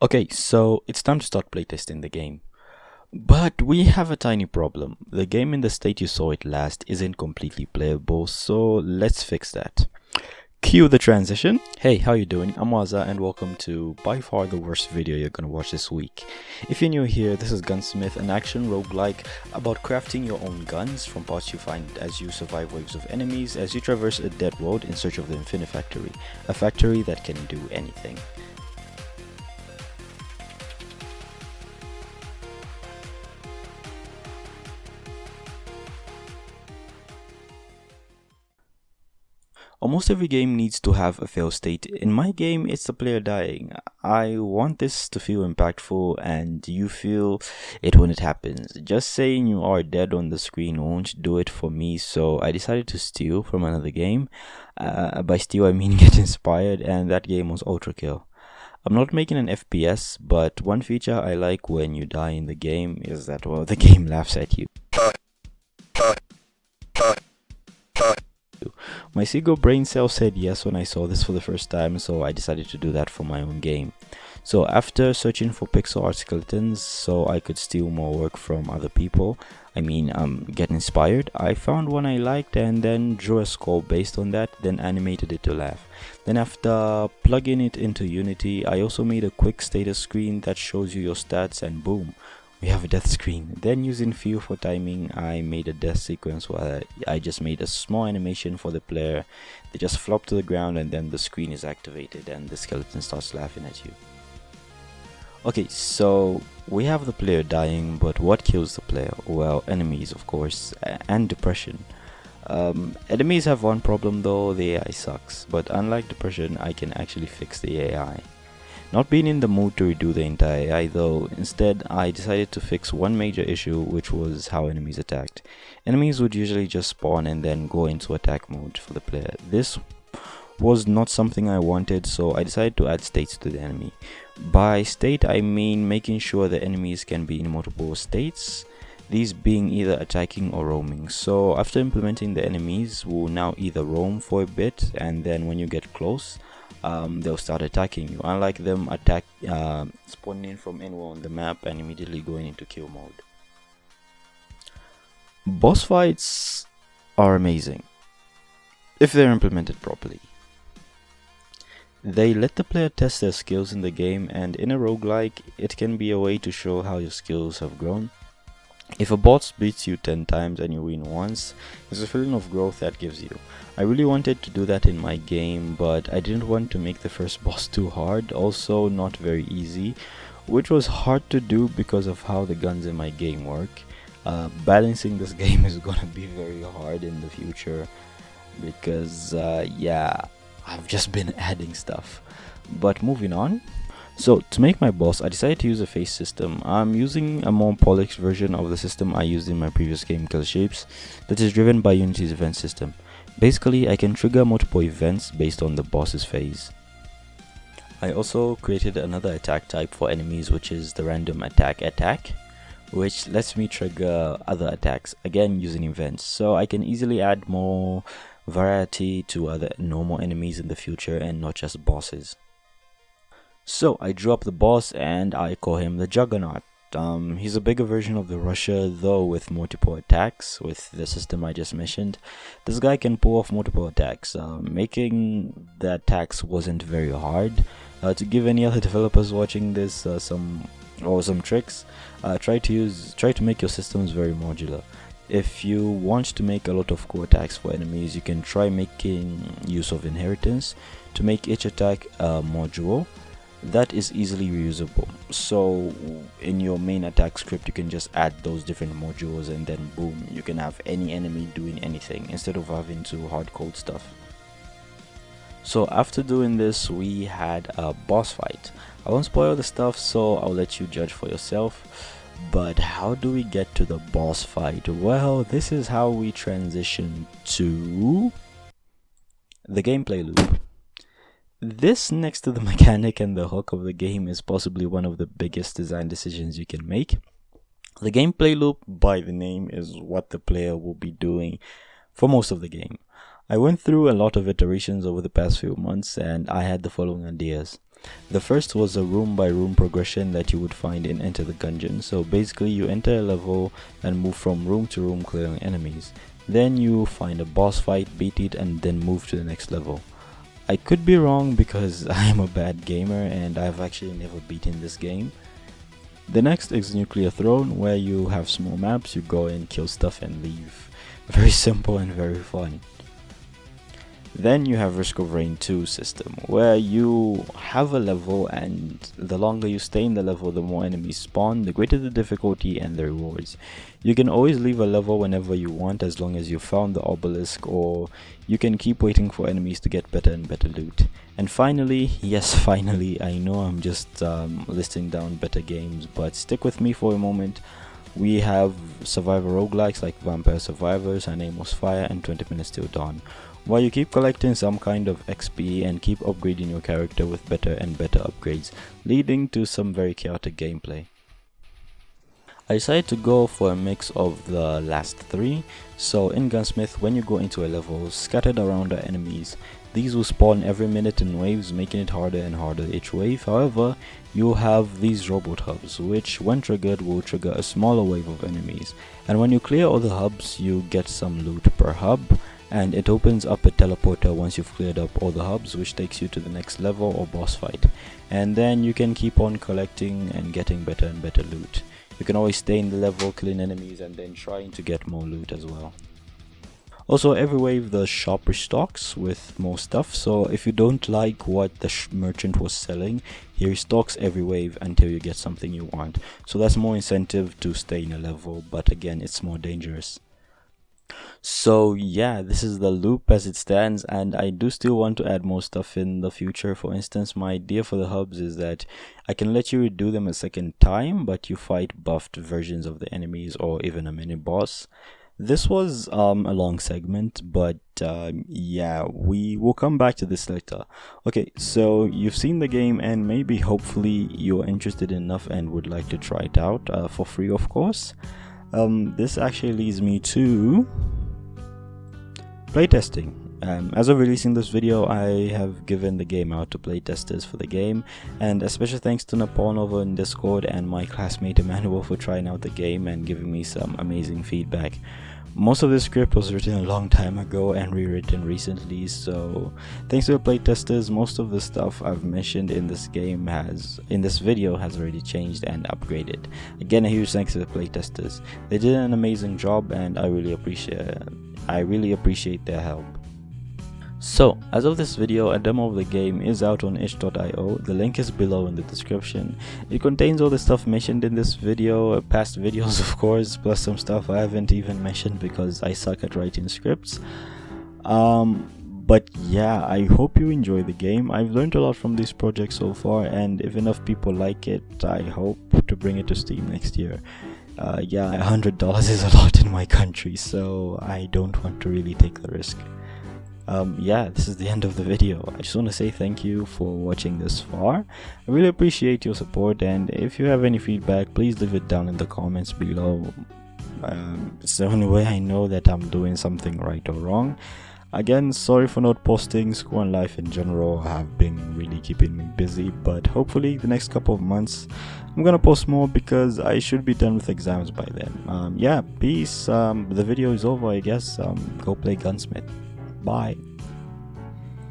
Okay, so it's time to start playtesting the game. But we have a tiny problem. The game in the state you saw it last isn't completely playable, so let's fix that. Cue the transition. Hey, how you doing? I'm Waza and welcome to by far the worst video you're gonna watch this week. If you're new here, this is Gunsmith, an action roguelike about crafting your own guns from parts you find as you survive waves of enemies as you traverse a dead world in search of the Infinite Factory, a factory that can do anything. Almost every game needs to have a fail state. In my game, it's the player dying. I want this to feel impactful and you feel it when it happens. Just saying you are dead on the screen won't do it for me, so I decided to steal from another game. By steal I mean get inspired, and that game was Ultra Kill. I'm not making an FPS, but one feature I like when you die in the game is that, well, the game laughs at you. My seagull brain cell said yes when I saw this for the first time, so I decided to do that for my own game. So after searching for pixel art skeletons so I could steal more work from other people, get inspired, I found one I liked and then drew a skull based on that, then animated it to laugh. Then after plugging it into Unity, I also made a quick status screen that shows you your stats, and boom, we have a death screen. Then using Feel for timing, I made a death sequence where I just made a small animation for the player. They just flop to the ground and then the screen is activated and the skeleton starts laughing at you. Okay, so we have the player dying, but what kills the player? Well, enemies of course, and depression. Enemies have one problem though, the AI sucks, but unlike depression, I can actually fix the AI. Not being in the mood to redo the entire AI though, instead I decided to fix one major issue, which was how enemies attacked. Enemies would usually just spawn and then go into attack mode for the player. This was not something I wanted, so I decided to add states to the enemy. By state I mean making sure the enemies can be in multiple states, these being either attacking or roaming. So after implementing, the enemies will now either roam for a bit and then when you get close, they'll start attacking you, unlike them spawning in from anywhere on the map and immediately going into kill mode. Boss fights are amazing if they're implemented properly. They let the player test their skills in the game, and in a roguelike it can be a way to show how your skills have grown. If a boss beats you 10 times and you win once, it's a feeling of growth that gives you. I really wanted to do that in my game, but I didn't want to make the first boss too hard, also not very easy, which was hard to do because of how the guns in my game work. Balancing this game is gonna be very hard in the future because yeah, I've just been adding stuff. But moving on. So to make my boss, I decided to use a face system. I'm using a more polished version of the system I used in my previous game, KILLERSHAPES, that is driven by Unity's event system. Basically, I can trigger multiple events based on the boss's phase. I also created another attack type for enemies, which is the random attack, which lets me trigger other attacks, again using events, so I can easily add more variety to other normal enemies in the future and not just bosses. So I drew up the boss and I call him the Juggernaut. He's a bigger version of the Rusher, though with multiple attacks. With the system I just mentioned, this guy can pull off multiple attacks. Making the attacks wasn't very hard. To give any other developers watching this some tricks, try to make your systems very modular. If you want to make a lot of cool attacks for enemies, you can try making use of inheritance to make each attack a module that is easily reusable. So in your main attack script you can just add those different modules and then boom, you can have any enemy doing anything instead of having to hard code stuff. So after doing this, we had a boss fight. I won't spoil the stuff, so I'll let you judge for yourself. But how do we get to the boss fight? Well, this is how we transition to the gameplay loop. This, next to the mechanic and the hook of the game, is possibly one of the biggest design decisions you can make. The gameplay loop, by the name, is what the player will be doing for most of the game. I went through a lot of iterations over the past few months and I had the following ideas. The first was a room by room progression that you would find in Enter the Gungeon. So basically you enter a level and move from room to room clearing enemies. Then you find a boss fight, beat it, and then move to the next level. I could be wrong because I am a bad gamer and I've actually never beaten this game. The next is Nuclear Throne, where you have small maps, you go in, kill stuff and leave. Very simple and very fun. Then you have Risk of Rain 2 system, where you have a level and the longer you stay in the level, the more enemies spawn, the greater the difficulty and the rewards. You can always leave a level whenever you want as long as you found the obelisk, or you can keep waiting for enemies to get better and better loot. And finally, yes finally, I know I'm just listing down better games, but stick with me for a moment. We have survivor roguelikes like Vampire Survivors, Her Name Was Fire, and 20 Minutes Till Dawn, while you keep collecting some kind of XP and keep upgrading your character with better and better upgrades, leading to some very chaotic gameplay. I decided to go for a mix of the last three. So in Gunsmith, when you go into a level, scattered around are enemies. These will spawn every minute in waves, making it harder and harder each wave. However, you have these robot hubs, which when triggered will trigger a smaller wave of enemies. And when you clear all the hubs, you get some loot per hub, and it opens up a teleporter once you've cleared up all the hubs, which takes you to the next level or boss fight. And then you can keep on collecting and getting better and better loot. You can always stay in the level, killing enemies, and then trying to get more loot as well. Also, every wave the shop restocks with more stuff, so if you don't like what the merchant was selling, he restocks every wave until you get something you want. So that's more incentive to stay in a level, but again, it's more dangerous. So yeah, this is the loop as it stands, and I do still want to add more stuff in the future. For instance, my idea for the hubs is that I can let you redo them a second time, but you fight buffed versions of the enemies or even a mini boss. This was a long segment, but yeah, we will come back to this later. Okay, so you've seen the game and maybe hopefully you're interested enough and would like to try it out for free, of course. This actually leads me to playtesting. As of releasing this video, I have given the game out to playtesters for the game, and a special thanks to Napon over in Discord and my classmate Emmanuel for trying out the game and giving me some amazing feedback. Most of this script was written a long time ago and rewritten recently, so thanks to the playtesters, most of the stuff I've mentioned in this video has already changed and upgraded. Again, a huge thanks to the playtesters. They did an amazing job and I really appreciate their help. So, as of this video, a demo of the game is out on itch.io. The link is below in the description. It contains all the stuff mentioned in this video, past videos of course, plus some stuff I haven't even mentioned because I suck at writing scripts. But yeah, I hope you enjoy the game. I've learned a lot from this project so far, and if enough people like it, I hope to bring it to Steam next year. Yeah, $100 is a lot in my country, so I don't want to really take the risk. Yeah, this is the end of the video. I just want to say thank you for watching this far. I really appreciate your support, and if you have any feedback, please leave it down in the comments below. It's the only way I know that I'm doing something right or wrong. Again, sorry for not posting. School and life in general have been really keeping me busy, but hopefully the next couple of months I'm gonna post more because I should be done with exams by then. Yeah, peace. The video is over, I guess. Go play Gunsmith. Bye.